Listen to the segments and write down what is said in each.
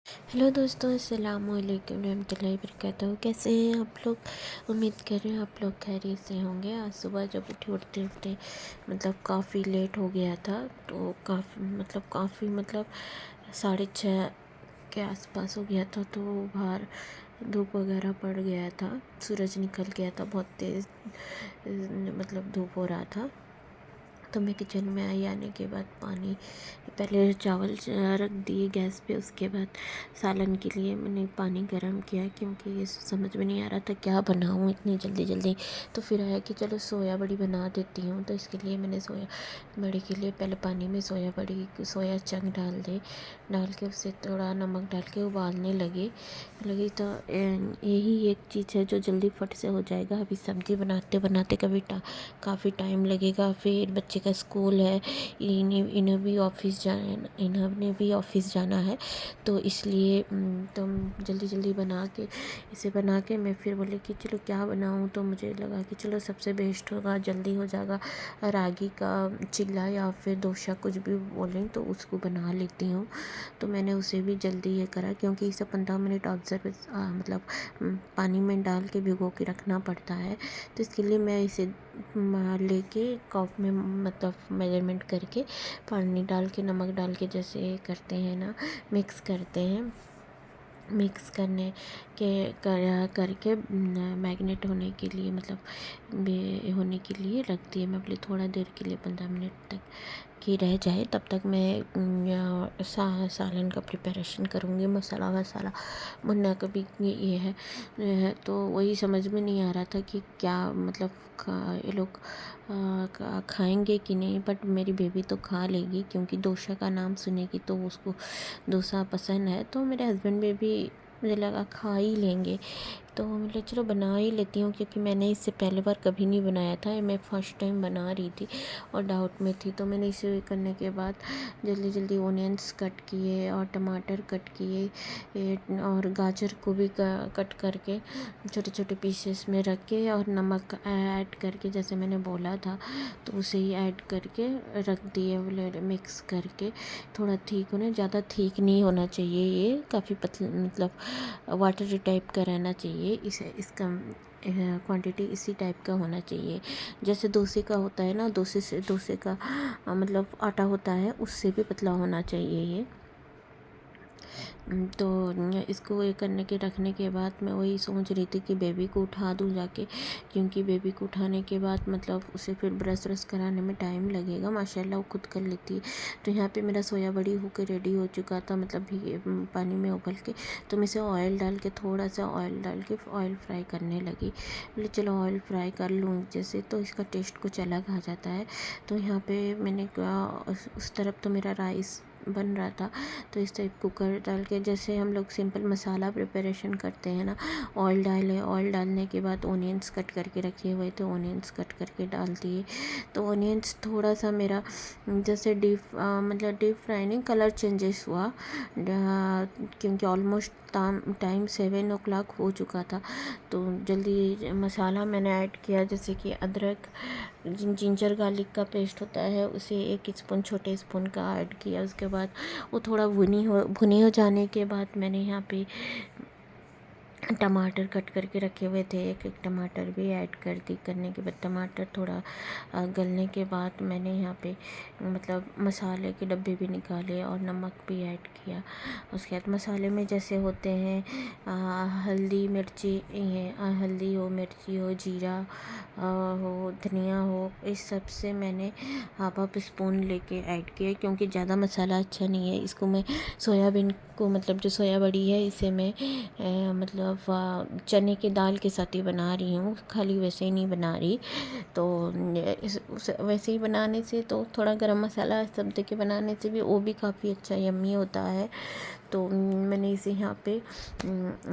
Hello दोस्तों, अस्सलाम वालेकुम रहमतुल्लाहि वबरकातुहू। कैसे हैं आप लोग? उम्मीद कर रहे हैं आप लोग खैरियत से होंगे। आज सुबह जब उठते उठते काफ़ी लेट हो गया था। तो काफ़ी 6:30 के आसपास हो गया था। तो बाहर धूप वगैरह पड़ गया था, सूरज निकल गया था, बहुत तेज़ धूप हो रहा था। तो मैं किचन में आई। आने के बाद पानी, पहले चावल रख दिए गैस पे। उसके बाद सालन के लिए मैंने पानी गर्म किया, क्योंकि ये समझ में नहीं आ रहा था क्या बनाऊँ इतनी जल्दी जल्दी। तो फिर आया कि चलो सोया बड़ी बना देती हूँ। तो इसके लिए मैंने सोया बड़ी के लिए पहले पानी में सोया चंक डाल के उसे थोड़ा नमक डाल के उबालने लगी। तो यही एक चीज़ है जो जल्दी फट से हो जाएगा। अभी सब्ज़ी बनाते बनाते काफ़ी टाइम लगेगा। फिर बच्चे का स्कूल है, इन्हें भी ऑफिस जाना है। तो इसलिए तो जल्दी जल्दी बना के मैं फिर बोले कि चलो क्या बनाऊँ। तो मुझे लगा कि चलो सबसे बेस्ट होगा, जल्दी हो जाएगा, रागी का चिल्ला या फिर डोसा, कुछ भी बोलें तो उसको बना लेती हूँ। तो मैंने उसे भी जल्दी ये करा, क्योंकि इसे 15 मिनट पानी में डाल के भिगो के रखना पड़ता है। तो इसके लिए मैं इसे लेके कप में मेजरमेंट करके पानी डाल के नमक डाल के जैसे करते हैं ना, मिक्स करते हैं। मिक्स करके मैग्नेट होने के लिए होने के लिए रख दिए। मैं बोले थोड़ा देर के लिए 15 मिनट तक कि रह जाए, तब तक मैं सालन का प्रिपरेशन करूँगी। मसाला वसाला मुन्ना का भी ये है। तो वही समझ में नहीं आ रहा था कि क्या ये लोग खाएंगे कि नहीं। बट मेरी बेबी तो खा लेगी, क्योंकि डोसा का नाम सुनेगी तो उसको डोसा पसंद है। तो मेरे हस्बैंड भी मुझे लगा खा ही लेंगे। तो मतलब चलो बना ही लेती हूँ, क्योंकि मैंने इससे पहले बार कभी नहीं बनाया था। मैं फ़र्स्ट टाइम बना रही थी और डाउट में थी। तो मैंने इसे करने के बाद जल्दी जल्दी ओनियंस कट किए और टमाटर कट किए और गाजर को भी कट करके छोटे छोटे पीसेस में रख के और नमक ऐड करके, जैसे मैंने बोला था तो उसे ही ऐड करके रख दिए। मिक्स करके थोड़ा ठीक होने, ज़्यादा ठीक नहीं होना चाहिए, ये काफ़ी पतला वाटरी टाइप का रहना चाहिए। इसका क्वांटिटी इसी टाइप का होना चाहिए, जैसे डोसे का होता है ना। डोसे का आटा होता है, उससे भी पतला होना चाहिए ये। तो इसको ये करने के रखने के बाद मैं वही सोच रही थी कि बेबी को उठा दूँ जाके, क्योंकि बेबी को उठाने के बाद उसे फिर ब्रश व्रश कराने में टाइम लगेगा। माशाल्लाह वो खुद कर लेती है। तो यहाँ पे मेरा सोया बड़ी होकर रेडी हो चुका था, भीगे पानी में उबल के। तो मैं इसे ऑयल डाल के थोड़ा सा ऑयल डाल के ऑयल फ्राई करने लगी। बोले चलो ऑयल फ्राई कर लूँ जैसे, तो इसका टेस्ट कुछ अलग आ जाता है। तो यहाँ पे मैंने उस तरफ तो मेरा राइस बन रहा था। तो इस टाइप कुकर डाल के, जैसे हम लोग सिंपल मसाला प्रिपरेशन करते हैं ना, ऑयल डाले, ऑयल डालने के बाद ओनियंस कट करके रखे हुए थे, ओनियंस कट करके डाल दिए। तो ओनियंस थोड़ा सा मेरा जैसे डीप फ्राई नहीं, कलर चेंजेस हुआ, क्योंकि ऑलमोस्ट टाइम 7 o'clock हो चुका था। तो जल्दी मसाला मैंने ऐड किया, जैसे कि अदरक, जिंजर गार्लिक का पेस्ट होता है, उसे 1 स्पून छोटे स्पून का ऐड किया। उसके बाद वो थोड़ा भुनी हो जाने के बाद मैंने यहाँ पे टमाटर कट करके रखे हुए थे, एक एक टमाटर भी ऐड करने के बाद टमाटर थोड़ा गलने के बाद मैंने यहाँ पे मसाले के डब्बे भी निकाले और नमक भी ऐड किया। उसके बाद मसाले में जैसे होते हैं हल्दी मिर्ची, हल्दी हो, मिर्ची हो, जीरा हो, धनिया हो, इस सब से मैंने हाफ स्पून लेके ऐड किया, क्योंकि ज़्यादा मसाला अच्छा नहीं है। इसको मैं सोयाबीन को जो सोया बड़ी है, इसे मैं चने की दाल के साथ ही बना रही हूँ, खाली वैसे ही नहीं बना रही। तो वैसे ही बनाने से तो थोड़ा गरम मसाला सब दे के बनाने से भी वो भी काफ़ी अच्छा यम्मी होता है। तो मैंने इसे यहाँ पे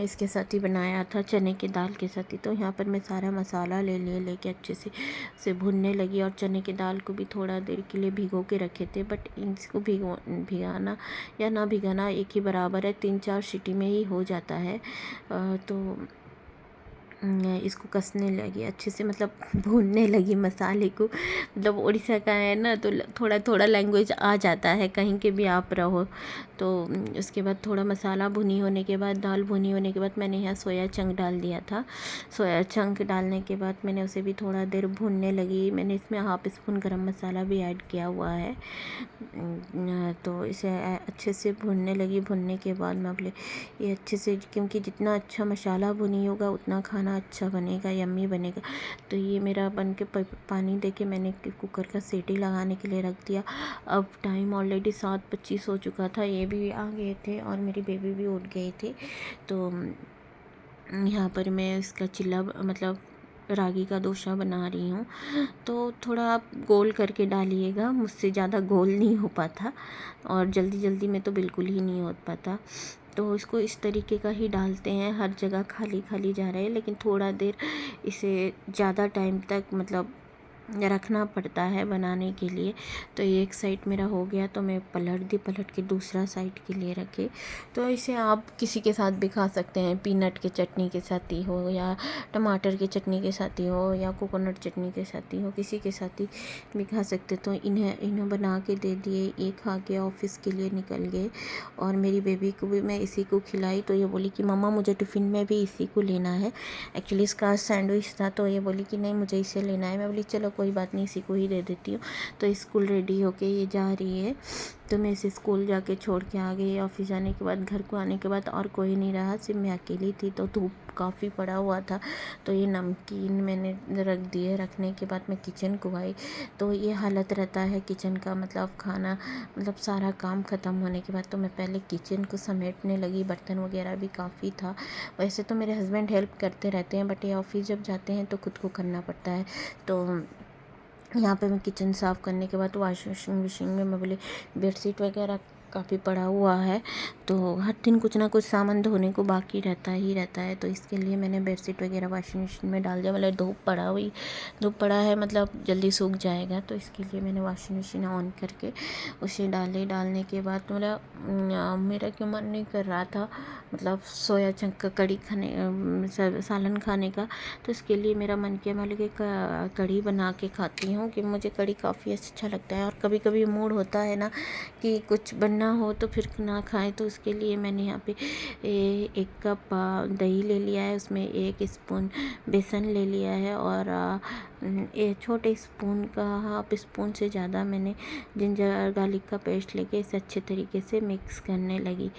इसके साथ ही बनाया था, चने की दाल के साथ ही। तो यहाँ पर मैं सारा मसाला लेके अच्छे से भुनने लगी, और चने की दाल को भी थोड़ा देर के लिए भिगो के रखे थे। बट इसको भिगाना या ना भिगाना एक ही बराबर है, 3-4 सीटी में ही हो जाता है। तो इसको कसने लगी अच्छे से, मतलब भूनने लगी मसाले को। मतलब उड़ीसा का है ना, तो थोड़ा थोड़ा लैंग्वेज आ जाता है कहीं के भी आप रहो तो। उसके बाद थोड़ा मसाला भुनी होने के बाद, दाल भुनी होने के बाद मैंने यहाँ सोया चंक डाल दिया था। सोया चंक डालने के बाद मैंने उसे भी थोड़ा देर भूनने लगी। मैंने इसमें हाफ स्पून गरम मसाला भी ऐड किया हुआ है। तो इसे अच्छे से भूनने लगी। भुनने के बाद मैं बोले ये अच्छे से, क्योंकि जितना अच्छा मसाला भुनी होगा उतना खाना अच्छा बनेगा, यम्मी बनेगा। तो ये मेरा बन के पानी दे के मैंने कुकर का सीटी लगाने के लिए रख दिया। अब टाइम ऑलरेडी 7:25 हो चुका था। ये भी आ गए थे और मेरी बेबी भी उठ गई थी। तो यहाँ पर मैं इसका चिल्ला, मतलब रागी का डोसा बना रही हूँ। तो थोड़ा आप गोल करके डालिएगा, मुझसे ज़्यादा गोल नहीं हो पाता और जल्दी जल्दी में तो बिल्कुल ही नहीं हो पाता। तो इसको इस तरीके का ही डालते हैं। हर जगह खाली खाली जा रहा है, लेकिन थोड़ा देर इसे ज़्यादा टाइम तक मतलब रखना पड़ता है बनाने के लिए। तो एक साइड मेरा हो गया तो मैं पलट दी, पलट के दूसरा साइड के लिए रखे। तो इसे आप किसी के साथ भी खा सकते हैं, पीनट के चटनी के साथ ही हो, या टमाटर की चटनी के साथ ही हो, या कोकोनट चटनी के साथ ही हो, किसी के साथ ही भी खा सकते। तो इन्हें बना के दे दिए। ये खा के ऑफिस के लिए निकल गए और मेरी बेबी को भी मैं इसी को खिलाई। तो ये बोली कि मम्मा मुझे टिफ़िन में भी इसी को लेना है। एक्चुअली इसका सैंडविच था, तो ये बोली कि नहीं मुझे इसे लेना है। मैं बोली चलो कोई बात नहीं, इसी को ही दे देती हूँ। तो स्कूल रेडी होके ये जा रही है। तो मैं इसे स्कूल जाके छोड़ के आ गई। ऑफिस जाने के बाद, घर को आने के बाद और कोई नहीं रहा, सिर्फ मैं अकेली थी। तो धूप काफ़ी पड़ा हुआ था। तो ये नमकीन मैंने रख दिए। रखने के बाद मैं किचन को आई। तो ये हालत रहता है किचन का, मतलब खाना, मतलब सारा काम ख़त्म होने के बाद तो मैं पहले किचन को समेटने लगी। बर्तन वगैरह भी काफ़ी था। वैसे तो मेरे हस्बैंड हेल्प करते रहते हैं, बट ये ऑफिस जब जाते हैं तो खुद को करना पड़ता है। तो यहाँ पे मैं किचन साफ़ करने के बाद वॉशिंग मशीन में मैं बोली बेडशीट वगैरह काफ़ी पड़ा हुआ है। तो हर दिन कुछ ना कुछ सामान धोने को बाकी रहता ही रहता है। तो इसके लिए मैंने बेडशीट वगैरह वॉशिंग मशीन में डाल दिया। मतलब धूप पड़ा है, मतलब जल्दी सूख जाएगा। तो इसके लिए मैंने वॉशिंग मशीन ऑन करके उसे डालने के बाद मेरा क्यों मन नहीं कर रहा था, मतलब सोया चंक का कड़ी खाने, सालन खाने का। तो इसके लिए मेरा मन किया, मैं लगे कड़ी बना के खाती हूँ, कि मुझे कड़ी काफ़ी अच्छा लगता है। और कभी कभी मूड होता है ना कि कुछ बनना हो तो फिर ना खाएं। तो उसके लिए मैंने यहाँ पे 1 कप दही ले लिया है, उसमें 1 स्पून बेसन ले लिया है, और एक छोटे स्पून का हाफ स्पून से ज़्यादा मैंने जिंजर गार्लिक का पेस्ट लेके इसे अच्छे तरीके से मिक्स करने लगी।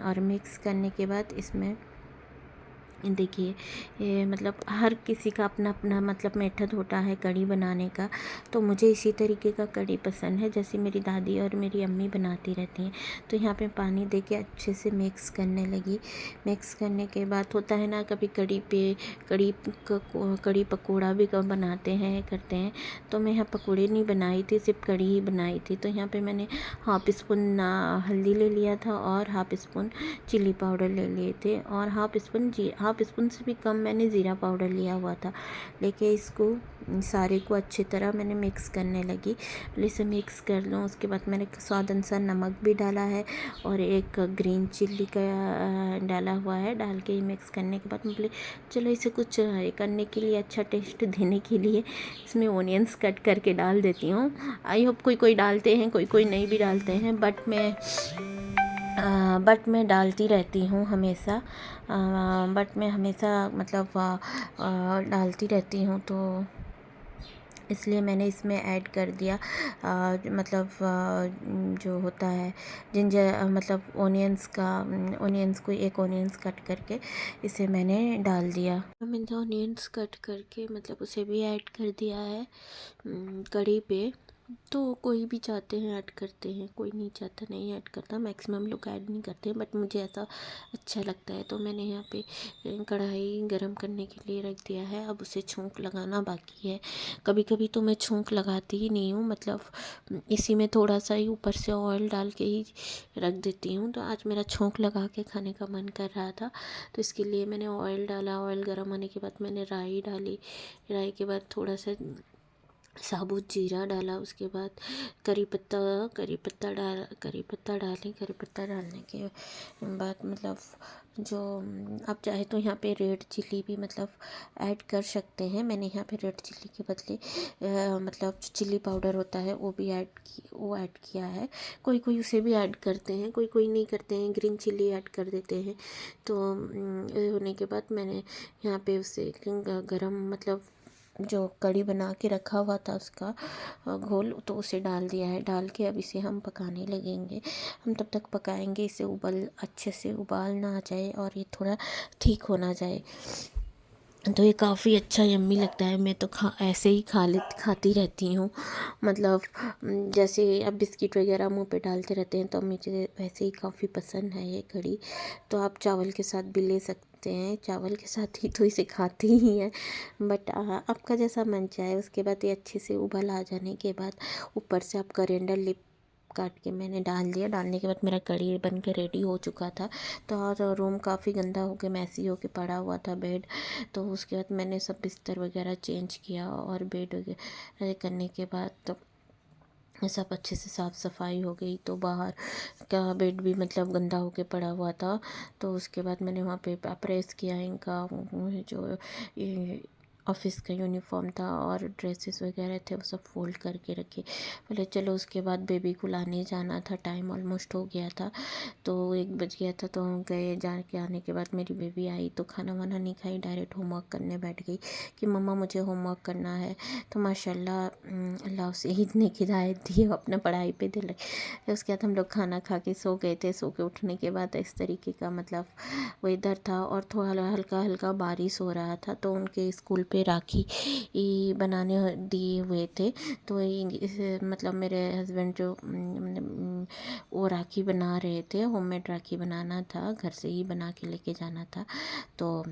और मिक्स करने के बाद इसमें देखिए, ये मतलब हर किसी का अपना अपना मतलब मेथड होता है कढ़ी बनाने का। तो मुझे इसी तरीके का कढ़ी पसंद है, जैसे मेरी दादी और मेरी अम्मी बनाती रहती हैं। तो यहाँ पे पानी देके अच्छे से मिक्स करने लगी। मिक्स करने के बाद होता है ना, कभी कढ़ी पकौड़ा भी कब बनाते हैं करते हैं। तो मैं यहाँ पकौड़े नहीं बनाई थी, सिर्फ कढ़ी ही बनाई थी। तो यहाँ पर मैंने हाफ स्पून हल्दी ले लिया था और हाफ स्पून चिली पाउडर ले लिए थे, और हाफ स्पून से भी कम मैंने ज़ीरा पाउडर लिया हुआ था। लेके इसको सारे को अच्छी तरह मैंने मिक्स करने लगी। पहले इसे मिक्स कर लूँ। उसके बाद मैंने स्वाद अनुसार नमक भी डाला है और एक ग्रीन चिल्ली का डाला हुआ है। डाल के मिक्स करने के बाद मैं बोले चलो इसे कुछ करने के लिए, अच्छा टेस्ट देने के लिए इसमें ओनियंस कट करके डाल देती हूँ। आई होप कोई डालते हैं, कोई नहीं भी डालते हैं, बट मैं डालती रहती हूँ हमेशा। बट मैं हमेशा मतलब डालती रहती हूँ। तो इसलिए मैंने इसमें ऐड कर दिया मतलब जो होता है जिंजर, मतलब ओनियंस को, एक ओनियंस कट करके इसे मैंने डाल दिया। मैंने ओनियंस कट करके मतलब उसे भी ऐड कर दिया है कढ़ी पे। तो कोई भी चाहते हैं ऐड करते हैं, कोई नहीं चाहता नहीं ऐड करता। मैक्सिमम लोग ऐड नहीं करते हैं, बट मुझे ऐसा अच्छा लगता है। तो मैंने यहाँ पे कढ़ाई गरम करने के लिए रख दिया है। अब उसे छौंक लगाना बाकी है। कभी कभी तो मैं छौंक लगाती ही नहीं हूँ, मतलब इसी में थोड़ा सा ही ऊपर से ऑयल डाल के ही रख देती हूँ। तो आज मेरा छौंक लगा के खाने का मन कर रहा था, तो इसके लिए मैंने ऑयल डाला। ऑयल गर्म होने के बाद मैंने राई डाली। राई के बाद थोड़ा सा साबुत जीरा डाला, उसके बाद करी पत्ता डालें। करी पत्ता डालने के बाद मतलब जो आप चाहे तो यहाँ पे रेड चिल्ली भी मतलब ऐड कर सकते हैं। मैंने यहाँ पे रेड चिल्ली के बदले मतलब चिल्ली पाउडर होता है वो ऐड किया है। कोई कोई उसे भी ऐड करते हैं, कोई कोई नहीं करते हैं, ग्रीन चिल्ली ऐड कर देते हैं। तो होने के बाद मैंने यहाँ पे उसे गरम मतलब जो कढ़ी बना के रखा हुआ था उसका घोल, तो उसे डाल दिया है। डाल के अब इसे हम पकाने लगेंगे। हम तब तक पकाएंगे इसे अच्छे से उबाल ना आ जाए और ये थोड़ा ठीक होना जाए। तो ये काफ़ी अच्छा यम्मी लगता है। मैं तो ऐसे ही खाती रहती हूँ। मतलब जैसे अब बिस्किट वगैरह मुंह पे डालते रहते हैं, तो मुझे वैसे ही काफ़ी पसंद है ये कढ़ी। तो आप चावल के साथ भी ले सकते हैं, चावल के साथ ही तो इसे खाते ही हैं। बट आपका जैसा मन चाहे। उसके बाद ये अच्छे से उबल आ जाने के बाद ऊपर से आप करिएंडर लीफ काट के मैंने डाल दिया। डालने के बाद मेरा कढ़ी बन के रेडी हो चुका था। तो और रूम काफ़ी गंदा हो के मैसी हो के पड़ा हुआ था बेड। तो उसके बाद मैंने सब बिस्तर वगैरह चेंज किया और बेड वगैरह करने के बाद तो सब अच्छे से साफ़ सफाई हो गई। तो बाहर का बेड भी मतलब गंदा होके पड़ा हुआ था। तो उसके बाद मैंने वहाँ पे प्रेस किया इनका जो ये ऑफिस का यूनिफॉर्म था और ड्रेसेस वगैरह थे वो सब फोल्ड करके रखे। बोले चलो, उसके बाद बेबी को लाने जाना था, टाइम ऑलमोस्ट हो गया था। तो 1 बज गया था। तो हम गए, जाके आने के बाद मेरी बेबी आई तो खाना वाना नहीं खाई, डायरेक्ट होमवर्क करने बैठ गई कि मम्मा मुझे होमवर्क करना है। तो माशाल्लाह अल्लाह उसे इतनी हिदायत दी, वो अपना पढ़ाई पे दिल रखे। उसके बाद हम लोग खाना खा के सो गए थे। सो के उठने के बाद इस तरीके का मतलब वेदर था और थोड़ा हल्का हल्का बारिश हो रहा था। तो उनके स्कूल पे राखी बनाने दिए हुए थे। तो मतलब मेरे हस्बैंड जो वो राखी बना रहे थे, होममेड राखी बनाना था, घर से ही बना के लेके जाना था। तो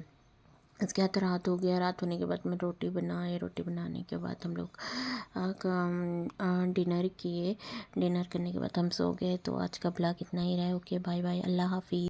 उसके बाद रात हो गया। रात होने के बाद मैं रोटी बनाए। रोटी बनाने के बाद हम लोग डिनर किए। डिनर करने के बाद हम सो गए। तो आज का ब्लॉग इतना ही रहा। ओके, बाय बाय, अल्लाह हाफिज़।